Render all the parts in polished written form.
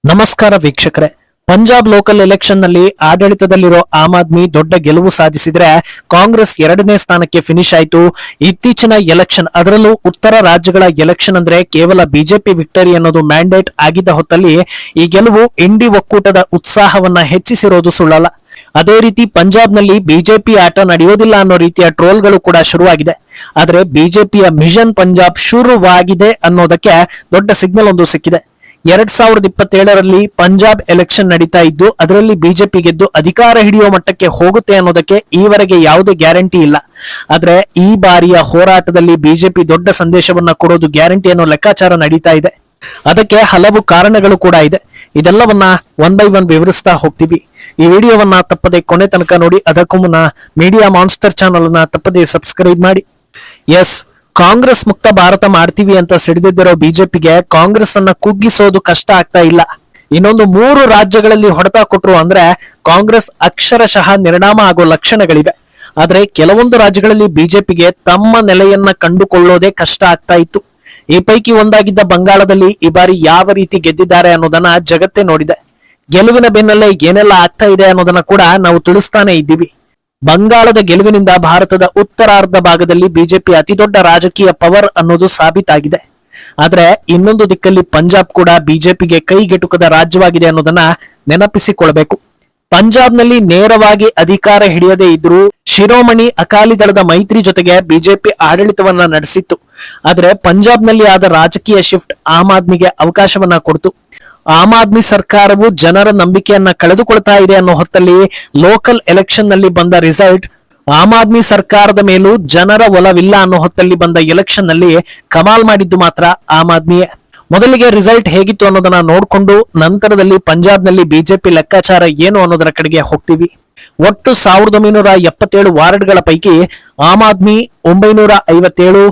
ನಮಸ್ಕಾರ ವೀಕ್ಷಕರೇ. Punjab local election ನಲ್ಲಿ ಆಡಳಿತದಲ್ಲಿರೋ ಆಮ್ ಆದ್ಮಿ ದೊಡ್ಡ ಗೆಲುವು ಸಾಧಿಸಿದ್ರೆ ಕಾಂಗ್ರೆಸ್ ಎರಡನೇ ಸ್ಥಾನಕ್ಕೆ ಫಿನಿಶ್ ಆಯಿತು. ಇತ್ತೀಚಿನ ಎಲೆಕ್ಷನ್, ಅದರಲ್ಲೂ ಉತ್ತರ ರಾಜ್ಯಗಳ ಎಲೆಕ್ಷನ್ ಅಂದ್ರೆ ಕೇವಲ ಬಿಜೆಪಿ ವಿಕ್ಟರಿ ಅನ್ನೋದು ಮ್ಯಾಂಡೇಟ್ ಆಗಿದ್ದ ಹೊತ್ತಲ್ಲಿ ಈ ಗೆಲುವು ಇಂಡಿ ಒಕ್ಕೂಟದ ಉತ್ಸಾಹವನ್ನ ಹೆಚ್ಚಿಸಿರೋದು ಸುಳ್ಳಲ್ಲ. ಅದೇ ರೀತಿ ಪಂಜಾಬ್ ನಲ್ಲಿ ಬಿಜೆಪಿ ಆಟ ನಡೆಯೋದಿಲ್ಲ ಅನ್ನೋ ರೀತಿಯ ಟ್ರೋಲ್ಗಳು ಕೂಡ ಶುರುವಾಗಿದೆ. ಆದ್ರೆ ಬಿಜೆಪಿಯ ಮಿಷನ್ ಪಂಜಾಬ್ ಶುರುವಾಗಿದೆ ಅನ್ನೋದಕ್ಕೆ ದೊಡ್ಡ ಸಿಗ್ನಲ್ ಒಂದು ಸಿಕ್ಕಿದೆ. 2027ರಲ್ಲಿ ಪಂಜಾಬ್ ಎಲೆಕ್ಷನ್ ನಡೀತಾ ಇದ್ದು ಅದರಲ್ಲಿ ಬಿಜೆಪಿ ಗೆದ್ದು ಅಧಿಕಾರ ಹಿಡಿಯೋ ಮಟ್ಟಕ್ಕೆ ಹೋಗುತ್ತೆ ಅನ್ನೋದಕ್ಕೆ ಈವರೆಗೆ ಯಾವುದೇ ಗ್ಯಾರಂಟಿ ಇಲ್ಲ. ಆದ್ರೆ ಈ ಬಾರಿಯ ಹೋರಾಟದಲ್ಲಿ ಬಿಜೆಪಿ ದೊಡ್ಡ ಸಂದೇಶವನ್ನ ಕೊಡೋದು ಗ್ಯಾರಂಟಿ ಅನ್ನೋ ಲೆಕ್ಕಾಚಾರ ನಡೀತಾ ಇದೆ. ಅದಕ್ಕೆ ಹಲವು ಕಾರಣಗಳು ಕೂಡ ಇದೆ. ಇದೆಲ್ಲವನ್ನ ಒನ್ ಬೈ ಒನ್ ವಿವರಿಸ್ತಾ ಹೋಗ್ತೀವಿ. ಈ ವಿಡಿಯೋವನ್ನ ತಪ್ಪದೆ ಕೊನೆ ತನಕ ನೋಡಿ. ಅದಕ್ಕೂ ಮುನ್ನ ಮೀಡಿಯಾ ಮಾನ್ಸ್ಟರ್ ಚಾನಲ್ ಅನ್ನ ತಪ್ಪದೆ ಸಬ್ಸ್ಕ್ರೈಬ್ ಮಾಡಿ. ಎಸ್, ಕಾಂಗ್ರೆಸ್ ಮುಕ್ತ ಭಾರತ ಮಾಡ್ತೀವಿ ಅಂತ ಸಿಡಿದಿದ್ದಿರೋ ಬಿಜೆಪಿಗೆ ಕಾಂಗ್ರೆಸ್ ಅನ್ನ ಕುಗ್ಗಿಸೋದು ಕಷ್ಟ ಆಗ್ತಾ ಇಲ್ಲ. ಇನ್ನೊಂದು 3 ರಾಜ್ಯಗಳಲ್ಲಿ ಹೊಡೆತ ಕೊಟ್ರು ಅಂದ್ರೆ ಕಾಂಗ್ರೆಸ್ ಅಕ್ಷರಶಃ ನಿರ್ನಾಮ ಆಗೋ ಲಕ್ಷಣಗಳಿವೆ. ಆದ್ರೆ ಕೆಲವೊಂದು ರಾಜ್ಯಗಳಲ್ಲಿ ಬಿಜೆಪಿಗೆ ತಮ್ಮ ನೆಲೆಯನ್ನ ಕಂಡುಕೊಳ್ಳೋದೇ ಕಷ್ಟ ಆಗ್ತಾ ಇತ್ತು. ಈ ಪೈಕಿ ಒಂದಾಗಿದ್ದ ಬಂಗಾಳದಲ್ಲಿ ಈ ಬಾರಿ ಯಾವ ರೀತಿ ಗೆದ್ದಿದ್ದಾರೆ ಅನ್ನೋದನ್ನ ಜಗತ್ತೇ ನೋಡಿದೆ. ಗೆಲುವಿನ ಬೆನ್ನಲ್ಲೇ ಏನೆಲ್ಲ ಆಗ್ತಾ ಇದೆ ಅನ್ನೋದನ್ನ ಕೂಡ ನಾವು ತಿಳಿಸ್ತಾನೆ ಇದ್ದೀವಿ. ಬಂಗಾಳದ ಗೆಲುವಿನಿಂದ ಭಾರತದ ಉತ್ತರಾರ್ಧ ಭಾಗದಲ್ಲಿ ಬಿಜೆಪಿ ಅತಿ ದೊಡ್ಡ ರಾಜಕೀಯ ಪವರ್ ಅನ್ನೋದು ಸಾಬೀತಾಗಿದೆ. ಆದ್ರೆ ಇನ್ನೊಂದು ದಿಕ್ಕಲ್ಲಿ ಪಂಜಾಬ್ ಕೂಡ ಬಿಜೆಪಿಗೆ ಕೈಗೆಟುಕದ ರಾಜ್ಯವಾಗಿದೆ ಅನ್ನೋದನ್ನ ನೆನಪಿಸಿಕೊಳ್ಬೇಕು. ಪಂಜಾಬ್ನಲ್ಲಿ ನೇರವಾಗಿ ಅಧಿಕಾರ ಹಿಡಿಯದೇ ಇದ್ರೂ ಶಿರೋಮಣಿ ಅಕಾಲಿ ದಳದ ಮೈತ್ರಿ ಜೊತೆಗೆ ಬಿಜೆಪಿ ಆಡಳಿತವನ್ನ ನಡೆಸಿತ್ತು. ಆದ್ರೆ ಪಂಜಾಬ್ನಲ್ಲಿ ಆದ ರಾಜಕೀಯ ಶಿಫ್ಟ್ ಆಮ್ ಆದ್ಮಿಗೆ ಅವಕಾಶವನ್ನ ಕೊಡ್ತು. ಆಮ್ ಆದ್ಮಿ ಸರ್ಕಾರವು ಜನರ ನಂಬಿಕೆಯನ್ನ ಕಳೆದುಕೊಳ್ತಾ ಇದೆ ಅನ್ನೋ ಹೊತ್ತಲ್ಲಿ ಲೋಕಲ್ ಎಲೆಕ್ಷನ್ ನಲ್ಲಿ ಬಂದ ರಿಸಲ್ಟ್ ಆಮ್ ಆದ್ಮಿ ಸರ್ಕಾರದ ಮೇಲೂ ಜನರ ಒಲವಿಲ್ಲ ಅನ್ನೋ ಹೊತ್ತಲ್ಲಿ ಬಂದ ಎಲೆಕ್ಷನ್ ನಲ್ಲಿ ಕಮಾಲ್ ಮಾಡಿದ್ದು ಮಾತ್ರ ಆಮ್ ಆದ್ಮಿಯೇ. ಮೊದಲಿಗೆ ರಿಸಲ್ಟ್ ಹೇಗಿತ್ತು ಅನ್ನೋದನ್ನ ನೋಡ್ಕೊಂಡು ನಂತರದಲ್ಲಿ ಪಂಜಾಬ್ ನಲ್ಲಿ ಬಿಜೆಪಿ ಲೆಕ್ಕಾಚಾರ ಏನು ಅನ್ನೋದರ ಕಡೆಗೆ ಹೋಗ್ತೀವಿ. ಒಟ್ಟು 1977 ವಾರ್ಡ್ಗಳ ಪೈಕಿ ಆಮ್ ಆದ್ಮಿ 957,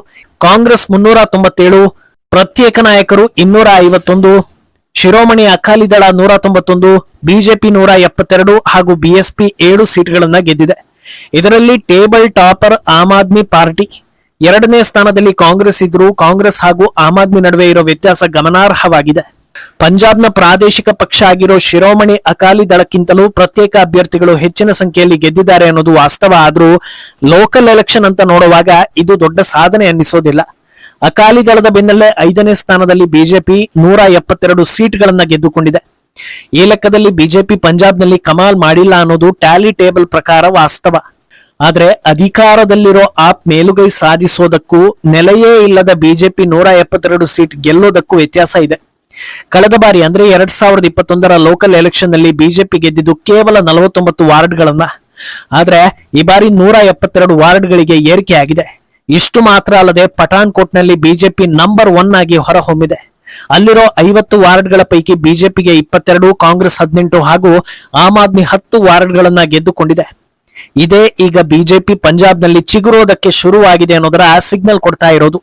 ಕಾಂಗ್ರೆಸ್ 397, ಪ್ರತ್ಯೇಕ ನಾಯಕರು 251, ಶಿರೋಮಣಿ ಅಕಾಲಿ ದಳ 191, ಬಿಜೆಪಿ 172 ಹಾಗೂ ಬಿಎಸ್ಪಿ 7 ಸೀಟ್ಗಳನ್ನ ಗೆದ್ದಿದೆ. ಇದರಲ್ಲಿ table topper Aam Aadmi party. ಎರಡನೇ ಸ್ಥಾನದಲ್ಲಿ ಕಾಂಗ್ರೆಸ್ ಇದ್ರೂ ಕಾಂಗ್ರೆಸ್ ಹಾಗೂ ಆಮ್ ಆದ್ಮಿ ನಡುವೆ ಇರೋ ವ್ಯತ್ಯಾಸ ಗಮನಾರ್ಹವಾಗಿದೆ. ಪಂಜಾಬ್ನ ಪ್ರಾದೇಶಿಕ ಪಕ್ಷ ಆಗಿರೋ ಶಿರೋಮಣಿ ಅಕಾಲಿ ದಳಕ್ಕಿಂತಲೂ ಪ್ರತ್ಯೇಕ ಅಭ್ಯರ್ಥಿಗಳು ಹೆಚ್ಚಿನ ಸಂಖ್ಯೆಯಲ್ಲಿ ಗೆದ್ದಿದ್ದಾರೆ ಅನ್ನೋದು ವಾಸ್ತವ. ಆದ್ರೂ ಲೋಕಲ್ ಎಲೆಕ್ಷನ್ ಅಂತ ನೋಡುವಾಗ ಇದು ದೊಡ್ಡ ಸಾಧನೆ ಅನ್ನಿಸೋದಿಲ್ಲ. ಅಕಾಲಿ ದಳದ ಬೆನ್ನಲ್ಲೇ 5ನೇ ಸ್ಥಾನದಲ್ಲಿ ಬಿಜೆಪಿ 172 ಸೀಟ್ಗಳನ್ನ ಗೆದ್ದುಕೊಂಡಿದೆ. ಈ ಲೆಕ್ಕದಲ್ಲಿ ಬಿಜೆಪಿ ಪಂಜಾಬ್ನಲ್ಲಿ ಕಮಾಲ್ ಮಾಡಿಲ್ಲ ಅನ್ನೋದು ಟ್ಯಾಲಿ ಟೇಬಲ್ ಪ್ರಕಾರ ವಾಸ್ತವ. ಆದ್ರೆ ಅಧಿಕಾರದಲ್ಲಿರೋ ಆಪ್ ಮೇಲುಗೈ ಸಾಧಿಸೋದಕ್ಕೂ ನೆಲೆಯೇ ಇಲ್ಲದ ಬಿಜೆಪಿ 172 ಸೀಟ್ ಗೆಲ್ಲೋದಕ್ಕೂ ವ್ಯತ್ಯಾಸ ಇದೆ. ಕಳೆದ ಬಾರಿ ಅಂದ್ರೆ 2021ರ ಲೋಕಲ್ ಎಲೆಕ್ಷನ್ ನಲ್ಲಿ ಬಿಜೆಪಿ ಗೆದ್ದಿದ್ದು ಕೇವಲ 49 ವಾರ್ಡ್ಗಳನ್ನ. ಆದ್ರೆ ಈ ಬಾರಿ 172 ವಾರ್ಡ್ಗಳಿಗೆ ಏರಿಕೆ ಆಗಿದೆ. ಇಷ್ಟು ಮಾತ್ರ ಅಲ್ಲದೆ ಪಠಾನ್ಕೋಟ್ ನಲ್ಲಿ ಬಿಜೆಪಿ ನಂಬರ್ 1 ಆಗಿ ಹೊರಹೊಮ್ಮಿದೆ. ಅಲ್ಲಿರೋ 50 ವಾರ್ಡ್ಗಳ ಪೈಕಿ ಬಿಜೆಪಿಗೆ 22, ಕಾಂಗ್ರೆಸ್ 18 ಹಾಗೂ ಆಮ್ ಆದ್ಮಿ 10 ವಾರ್ಡ್ಗಳನ್ನ ಗೆದ್ದುಕೊಂಡಿದೆ. ಇದೇ ಈಗ ಬಿಜೆಪಿ ಪಂಜಾಬ್ ನಲ್ಲಿ ಚಿಗುರೋದಕ್ಕೆ ಶುರುವಾಗಿದೆ ಅನ್ನೋದರ ಸಿಗ್ನಲ್ ಕೊಡ್ತಾ ಇರೋದು.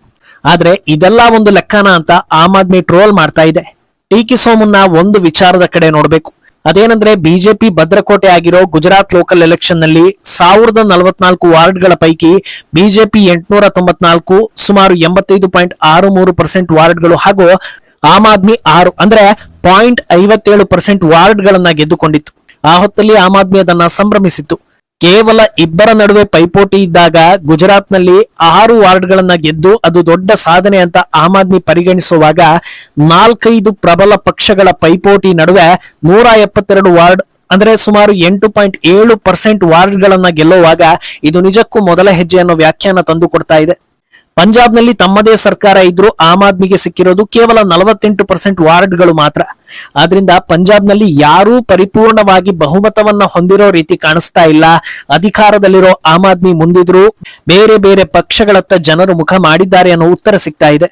ಆದ್ರೆ ಇದೆಲ್ಲ ಒಂದು ಲೆಕ್ಕನ ಅಂತ ಆಮ್ ಆದ್ಮಿ ಟ್ರೋಲ್ ಮಾಡ್ತಾ ಇದೆ. ಟೀಕಿಸೋ ಮುನ್ನ ಒಂದು ವಿಚಾರದ ಕಡೆ ನೋಡ್ಬೇಕು. ಅದೇನಂದ್ರೆ ಬಿಜೆಪಿ ಭದ್ರಕೋಟೆ ಆಗಿರೋ ಗುಜರಾತ್ ಲೋಕಲ್ ಎಲೆಕ್ಷನ್ ನಲ್ಲಿ 1044 ವಾರ್ಡ್ಗಳ ಪೈಕಿ ಬಿಜೆಪಿ 894, ಸುಮಾರು 85.63% ವಾರ್ಡ್ಗಳು ಹಾಗೂ ಆಮ್ ಆದ್ಮಿ 6 ಅಂದ್ರೆ 0.57% ವಾರ್ಡ್ಗಳನ್ನ ಗೆದ್ದುಕೊಂಡಿತ್ತು. ಆ ಹೊತ್ತಲ್ಲಿ ಆಮ್ ಆದ್ಮಿ ಅದನ್ನ ಸಂಭ್ರಮಿಸಿತ್ತು. ಕೇವಲ ಇಬ್ಬರ ನಡುವೆ ಪೈಪೋಟಿ ಇದ್ದಾಗ ಗುಜರಾತ್ ನಲ್ಲಿ 6 ವಾರ್ಡ್ಗಳನ್ನ ಗೆದ್ದು ಅದು ದೊಡ್ಡ ಸಾಧನೆ ಅಂತ ಆಮ್ ಆದ್ಮಿ ಪರಿಗಣಿಸುವಾಗ 4-5 ಪ್ರಬಲ ಪಕ್ಷಗಳ ಪೈಪೋಟಿ ನಡುವೆ 172 ವಾರ್ಡ್ ಅಂದ್ರೆ ಸುಮಾರು 8.7% ವಾರ್ಡ್ಗಳನ್ನ ಗೆಲ್ಲುವಾಗ ಇದು ನಿಜಕ್ಕೂ ಮೊದಲ ಹೆಜ್ಜೆ ಅನ್ನೋ ವ್ಯಾಖ್ಯಾನ ತಂದು ಕೊಡ್ತಾ ಇದೆ. ಪಂಜಾಬ್ ನಲ್ಲಿ ತಮ್ಮದೇ ಸರ್ಕಾರ ಇದ್ರೂ ಆಮ್ ಆದ್ಮಿಗೆ ಸಿಕ್ಕಿರೋದು ಕೇವಲ 48% ವಾರ್ಡ್ಗಳು ಮಾತ್ರ. ಆದ್ರಿಂದ ಪಂಜಾಬ್ ನಲ್ಲಿ ಯಾರೂ ಪರಿಪೂರ್ಣವಾಗಿ ಬಹುಮತವನ್ನ ಹೊಂದಿರೋ ರೀತಿ ಕಾಣಿಸ್ತಾ ಇಲ್ಲ. ಅಧಿಕಾರದಲ್ಲಿರೋ ಆಮ್ ಆದ್ಮಿ ಮುಂದಿದ್ರೂ ಬೇರೆ ಬೇರೆ ಪಕ್ಷಗಳತ್ತ ಜನರು ಮುಖ ಮಾಡಿದ್ದಾರೆ ಅನ್ನೋ ಉತ್ತರ ಸಿಗ್ತಾ ಇದೆ.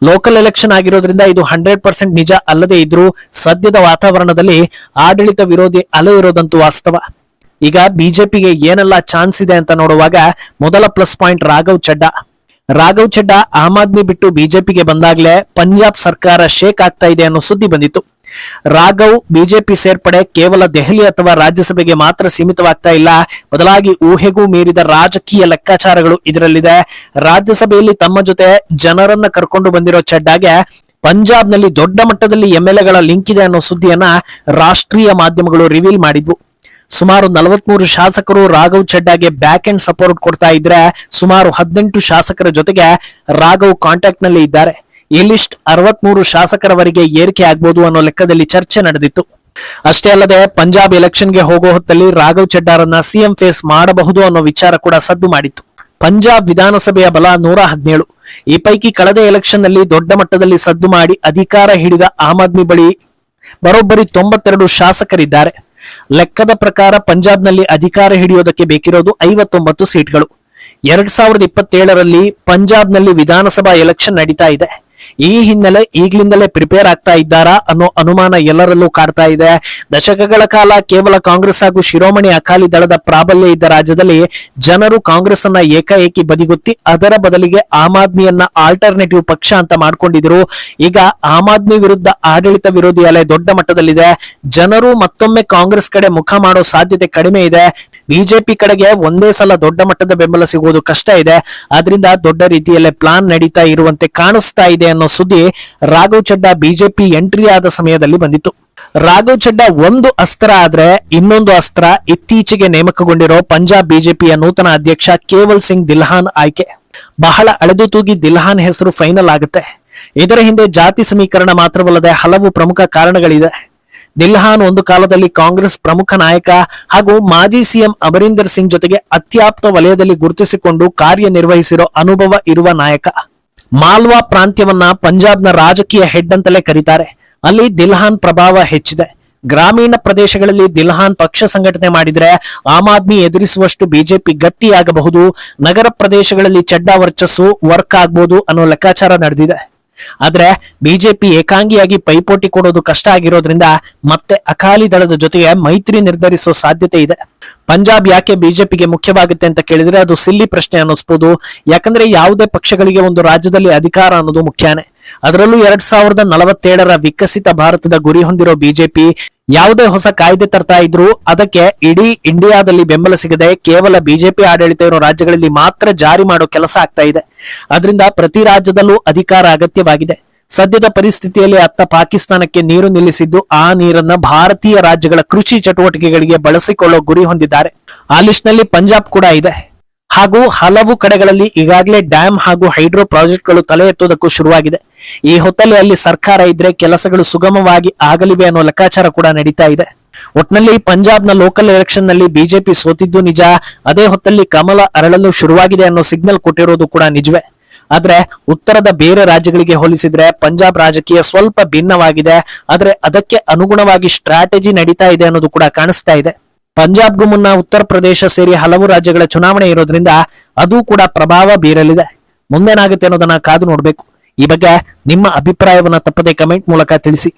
ಲೋಕಲ್ ಎಲೆಕ್ಷನ್ ಆಗಿರೋದ್ರಿಂದ ಇದು 100% ನಿಜ ಅಲ್ಲದೆ ಇದ್ರೂ ಸದ್ಯದ ವಾತಾವರಣದಲ್ಲಿ ಆಡಳಿತ ವಿರೋಧಿ ಅಲೆ ಇರೋದಂತೂ ವಾಸ್ತವ. ಈಗ ಬಿಜೆಪಿಗೆ ಏನೆಲ್ಲ ಚಾನ್ಸ್ ಇದೆ ಅಂತ ನೋಡುವಾಗ ಮೊದಲ ಪ್ಲಸ್ ಪಾಯಿಂಟ್ ರಾಘವ್ ಚಡ್ಡಾ ಆಮ್ ಆದ್ಮಿ ಬಿಟ್ಟು ಬಿಜೆಪಿಗೆ ಬಂದಾಗ್ಲೇ ಪಂಜಾಬ್ ಸರ್ಕಾರ ಶೇಕ್ ಆಗ್ತಾ ಇದೆ ಅನ್ನೋ ಸುದ್ದಿ ಬಂದಿತ್ತು. ರಾಘವ್ ಬಿಜೆಪಿ ಸೇರ್ಪಡೆ ಕೇವಲ ದೆಹಲಿ ಅಥವಾ ರಾಜ್ಯಸಭೆಗೆ ಮಾತ್ರ ಸೀಮಿತವಾಗ್ತಾ ಇಲ್ಲ, ಬದಲಾಗಿ ಊಹೆಗೂ ಮೀರಿದ ರಾಜಕೀಯ ಲೆಕ್ಕಾಚಾರಗಳು ಇದರಲ್ಲಿದೆ. ರಾಜ್ಯಸಭೆಯಲ್ಲಿ ತಮ್ಮ ಜೊತೆ ಜನರನ್ನ ಕರ್ಕೊಂಡು ಬಂದಿರೋ ಚಡ್ಡಾಗೆ ಪಂಜಾಬ್ನಲ್ಲಿ ದೊಡ್ಡ ಮಟ್ಟದಲ್ಲಿ ಎಂಎಲ್ಎಗಳ ಲಿಂಕ್ ಇದೆ ಅನ್ನೋ ಸುದ್ದಿಯನ್ನ ರಾಷ್ಟ್ರೀಯ ಮಾಧ್ಯಮಗಳು ರಿವೀಲ್ ಮಾಡಿದ್ವು. ಸುಮಾರು 43 ಶಾಸಕರು ರಾಘವ್ ಚಡ್ಡಾಗೆ ಬ್ಯಾಕ್ ಅಂಡ್ ಸಪೋರ್ಟ್ ಕೊಡ್ತಾ ಇದ್ರೆ ಸುಮಾರು 18 ಶಾಸಕರ ಜೊತೆಗೆ ರಾಘವ್ ಕಾಂಟ್ಯಾಕ್ಟ್ ನಲ್ಲಿ ಇದ್ದಾರೆ. ಈ ಲಿಸ್ಟ್ 63 ಶಾಸಕರವರೆಗೆ ಏರಿಕೆ ಆಗ್ಬೋದು ಅನ್ನೋ ಲೆಕ್ಕದಲ್ಲಿ ಚರ್ಚೆ ನಡೆದಿತ್ತು. ಅಷ್ಟೇ ಅಲ್ಲದೆ ಪಂಜಾಬ್ ಎಲೆಕ್ಷನ್ಗೆ ಹೋಗೋ ಹೊತ್ತಲ್ಲಿ ರಾಘವ್ ಚಡ್ಡಾರನ್ನ ಸಿಎಂ ಫೇಸ್ ಮಾಡಬಹುದು ಅನ್ನೋ ವಿಚಾರ ಕೂಡ ಸದ್ದು ಮಾಡಿತ್ತು. ಪಂಜಾಬ್ ವಿಧಾನಸಭೆಯ ಬಲ 117. ಈ ಪೈಕಿ ಕಳೆದ ಎಲೆಕ್ಷನ್ ನಲ್ಲಿ ದೊಡ್ಡ ಮಟ್ಟದಲ್ಲಿ ಸದ್ದು ಮಾಡಿ ಅಧಿಕಾರ ಹಿಡಿದ ಆಮ್ ಆದ್ಮಿ ಬಳಿ ಬರೋಬ್ಬರಿ 92 ಶಾಸಕರಿದ್ದಾರೆ. ಲೆಕ್ಕದ ಪ್ರಕಾರ ಪಂಜಾಬ್ನಲ್ಲಿ ಅಧಿಕಾರ ಹಿಡಿಯೋದಕ್ಕೆ ಬೇಕಿರೋದು 59 ಸೀಟ್ಗಳು. 2027ರಲ್ಲಿ ಪಂಜಾಬ್ನಲ್ಲಿ ವಿಧಾನಸಭಾ ಎಲೆಕ್ಷನ್ ನಡೀತಾ ಇದೆ. ಈ ಹಿನ್ನೆಲೆ ಈಗ್ಲಿಂದಲೇ ಪ್ರಿಪೇರ್ ಆಗ್ತಾ ಇದ್ದಾರಾ ಅನ್ನೋ ಅನುಮಾನ ಎಲ್ಲರಲ್ಲೂ ಕಾಡ್ತಾ ಇದೆ. ದಶಕಗಳ ಕಾಲ ಕೇವಲ ಕಾಂಗ್ರೆಸ್ ಹಾಗೂ ಶಿರೋಮಣಿ ಅಕಾಲಿ ದಳದ ಪ್ರಾಬಲ್ಯ ಇದ್ದ ರಾಜ್ಯದಲ್ಲಿ ಜನರು ಕಾಂಗ್ರೆಸ್ ಅನ್ನ ಏಕಾಏಕಿ ಬದಿಗೊತ್ತಿ ಅದರ ಬದಲಿಗೆ ಆಮ್ ಆದ್ಮಿಯನ್ನ ಆಲ್ಟರ್ನೇಟಿವ್ ಪಕ್ಷ ಅಂತ ಮಾಡ್ಕೊಂಡಿದ್ರು. ಈಗ ಆಮ್ ಆದ್ಮಿ ವಿರುದ್ಧ ಆಡಳಿತ ವಿರೋಧಿ ಅಲೆ ದೊಡ್ಡ ಮಟ್ಟದಲ್ಲಿದೆ. ಜನರು ಮತ್ತೊಮ್ಮೆ ಕಾಂಗ್ರೆಸ್ ಕಡೆ ಮುಖ ಮಾಡೋ ಸಾಧ್ಯತೆ ಕಡಿಮೆ ಇದೆ. ಬಿಜೆಪಿ ಕಡೆಗೆ ಒಂದೇ ಸಲ ದೊಡ್ಡ ಮಟ್ಟದ ಬೆಂಬಲ ಸಿಗುವುದು ಕಷ್ಟ ಇದೆ. ಆದ್ರಿಂದ ದೊಡ್ಡ ರೀತಿಯಲ್ಲೇ ಪ್ಲಾನ್ ನಡೀತಾ ಇರುವಂತೆ ಕಾಣಿಸ್ತಾ ಇದೆ ಅನ್ನೋ ಸುದ್ದಿ ರಾಘವ್ ಚಡ್ಡಾ ಬಿಜೆಪಿ ಎಂಟ್ರಿ ಆದ ಸಮಯದಲ್ಲಿ ಬಂದಿತ್ತು. ರಾಘವ್ ಚಡ್ಡಾ ಒಂದು ಅಸ್ತ್ರ ಆದ್ರೆ ಇನ್ನೊಂದು ಅಸ್ತ್ರ ಇತ್ತೀಚೆಗೆ ನೇಮಕಗೊಂಡಿರೋ ಪಂಜಾಬ್ ಬಿಜೆಪಿಯ ನೂತನ ಅಧ್ಯಕ್ಷ ಕೇವಲ್ ಸಿಂಗ್ ದಿಲ್ಹಾನ್ ಆಯ್ಕೆ. ಬಹಳ ಅಳೆದು ತೂಗಿ ದಿಲ್ಹಾನ್ ಹೆಸರು ಫೈನಲ್ ಆಗುತ್ತೆ. ಇದರ ಹಿಂದೆ ಜಾತಿ ಸಮೀಕರಣ ಮಾತ್ರವಲ್ಲದೆ ಹಲವು ಪ್ರಮುಖ ಕಾರಣಗಳಿದೆ. ದಿಲ್ಹಾನ್ ಒಂದು ಕಾಲದಲ್ಲಿ ಕಾಂಗ್ರೆಸ್ ಪ್ರಮುಖ ನಾಯಕ ಹಾಗೂ ಮಾಜಿ ಸಿಎಂ ಅಮರೀಂದರ್ ಸಿಂಗ್ ಜೊತೆಗೆ ಅತ್ಯಾಪ್ತ ವಲಯದಲ್ಲಿ ಗುರುತಿಸಿಕೊಂಡು ಕಾರ್ಯನಿರ್ವಹಿಸಿರೋ ಅನುಭವ ಇರುವ ನಾಯಕ. ಮಾಲ್ವಾ ಪ್ರಾಂತ್ಯವನ್ನ ಪಂಜಾಬ್ನ ರಾಜಕೀಯ ಹೆಡ್ ಅಂತಲೇ ಕರೀತಾರೆ. ಅಲ್ಲಿ ದಿಲ್ಹಾನ್ ಪ್ರಭಾವ ಹೆಚ್ಚಿದೆ. ಗ್ರಾಮೀಣ ಪ್ರದೇಶಗಳಲ್ಲಿ ದಿಲ್ಹಾನ್ ಪಕ್ಷ ಸಂಘಟನೆ ಮಾಡಿದ್ರೆ ಆಮ್ ಆದ್ಮಿ ಎದುರಿಸುವಷ್ಟು ಬಿಜೆಪಿ ಗಟ್ಟಿಯಾಗಬಹುದು. ನಗರ ಪ್ರದೇಶಗಳಲ್ಲಿ ಚಡ್ಡಾ ವರ್ಚಸ್ಸು ವರ್ಕ್ ಆಗ್ಬಹುದು ಅನ್ನೋ ಲೆಕ್ಕಾಚಾರ ನಡೆದಿದೆ. ಆದ್ರೆ ಬಿಜೆಪಿ ಏಕಾಂಗಿಯಾಗಿ ಪೈಪೋಟಿ ಕೊಡೋದು ಕಷ್ಟ ಆಗಿರೋದ್ರಿಂದ ಮತ್ತೆ ಅಕಾಲಿ ದಳದ ಜೊತೆಗೆ ಮೈತ್ರಿ ನಿರ್ಧರಿಸೋ ಸಾಧ್ಯತೆ ಇದೆ. ಪಂಜಾಬ್ ಯಾಕೆ ಬಿಜೆಪಿಗೆ ಮುಖ್ಯವಾಗುತ್ತೆ ಅಂತ ಕೇಳಿದ್ರೆ ಅದು ಸಿಲ್ಲಿ ಪ್ರಶ್ನೆ ಅನ್ನಿಸ್ಬೋದು. ಯಾಕಂದ್ರೆ ಯಾವುದೇ ಪಕ್ಷಗಳಿಗೆ ಒಂದು ರಾಜ್ಯದಲ್ಲಿ ಅಧಿಕಾರ ಅನ್ನೋದು ಮುಖ್ಯನೇ. ಅದರಲ್ಲೂ 2047ರ ವಿಕಸಿತ ಭಾರತದ ಗುರಿ ಹೊಂದಿರೋ ಬಿಜೆಪಿ ಯಾವುದೇ ಹೊಸ ಕಾಯ್ದೆ ತರ್ತಾ ಇದ್ರು ಅದಕ್ಕೆ ಇಡೀ ಇಂಡಿಯಾದಲ್ಲಿ ಬೆಂಬಲ ಸಿಗದೆ ಕೇವಲ ಬಿಜೆಪಿ ಆಡಳಿತ ಇರೋ ರಾಜ್ಯಗಳಲ್ಲಿ ಮಾತ್ರ ಜಾರಿ ಮಾಡೋ ಕೆಲಸ ಆಗ್ತಾ ಇದೆ. ಅದರಿಂದ ಪ್ರತಿ ರಾಜ್ಯದಲ್ಲೂ ಅಧಿಕಾರ ಅಗತ್ಯವಾಗಿದೆ. ಸದ್ಯದ ಪರಿಸ್ಥಿತಿಯಲ್ಲಿ ಅತ್ತ ಪಾಕಿಸ್ತಾನಕ್ಕೆ ನೀರು ನಿಲ್ಲಿಸಿದ್ದು ಆ ನೀರನ್ನ ಭಾರತೀಯ ರಾಜ್ಯಗಳ ಕೃಷಿ ಚಟುವಟಿಕೆಗಳಿಗೆ ಬಳಸಿಕೊಳ್ಳೋ ಗುರಿ ಹೊಂದಿದ್ದಾರೆ. ಆ ಲಿಸ್ಟ್ ನಲ್ಲಿ ಪಂಜಾಬ್ ಕೂಡ ಇದೆ. ಹಾಗೂ ಹಲವು ಕಡೆಗಳಲ್ಲಿ ಈಗಾಗಲೇ ಡ್ಯಾಮ್ ಹಾಗೂ ಹೈಡ್ರೋ ಪ್ರಾಜೆಕ್ಟ್ಗಳು ತಲೆ ಎತ್ತುವುದಕ್ಕೂ ಶುರುವಾಗಿದೆ. ಈ ಹೊತ್ತಲ್ಲಿ ಅಲ್ಲಿ ಸರ್ಕಾರ ಇದ್ರೆ ಕೆಲಸಗಳು ಸುಗಮವಾಗಿ ಆಗಲಿವೆ ಅನ್ನೋ ಲೆಕ್ಕಾಚಾರ ಕೂಡ ನಡೀತಾ ಇದೆ. ಒಟ್ನಲ್ಲಿ ಪಂಜಾಬ್ನ ಲೋಕಲ್ ಎಲೆಕ್ಷನ್ ನಲ್ಲಿ ಬಿಜೆಪಿ ಸೋತಿದ್ದು ನಿಜ. ಅದೇ ಹೊತ್ತಲ್ಲಿ ಕಮಲ ಅರಳಲು ಶುರುವಾಗಿದೆ ಅನ್ನೋ ಸಿಗ್ನಲ್ ಕೊಟ್ಟಿರೋದು ಕೂಡ ನಿಜವೇ. ಆದ್ರೆ ಉತ್ತರದ ಬೇರೆ ರಾಜ್ಯಗಳಿಗೆ ಹೋಲಿಸಿದ್ರೆ ಪಂಜಾಬ್ ರಾಜಕೀಯ ಸ್ವಲ್ಪ ಭಿನ್ನವಾಗಿದೆ. ಆದ್ರೆ ಅದಕ್ಕೆ ಅನುಗುಣವಾಗಿ ಸ್ಟ್ರಾಟಜಿ ನಡೀತಾ ಇದೆ ಅನ್ನೋದು ಕೂಡ ಕಾಣಿಸ್ತಾ ಇದೆ. ಪಂಜಾಬ್ಗೂ ಮುನ್ನ ಉತ್ತರ ಪ್ರದೇಶ ಸೇರಿ ಹಲವು ರಾಜ್ಯಗಳ ಚುನಾವಣೆ ಇರೋದ್ರಿಂದ ಅದು ಕೂಡ ಪ್ರಭಾವ ಬೀರಲಿದೆ. ಮುಂದೇನಾಗುತ್ತೆ ಅನ್ನೋದನ್ನ ಕಾದು ನೋಡ್ಬೇಕು. ಈ ಬಗ್ಗೆ ನಿಮ್ಮ ಅಭಿಪ್ರಾಯವನ್ನ ತಪ್ಪದೆ ಕಮೆಂಟ್ ಮೂಲಕ ತಿಳಿಸಿ.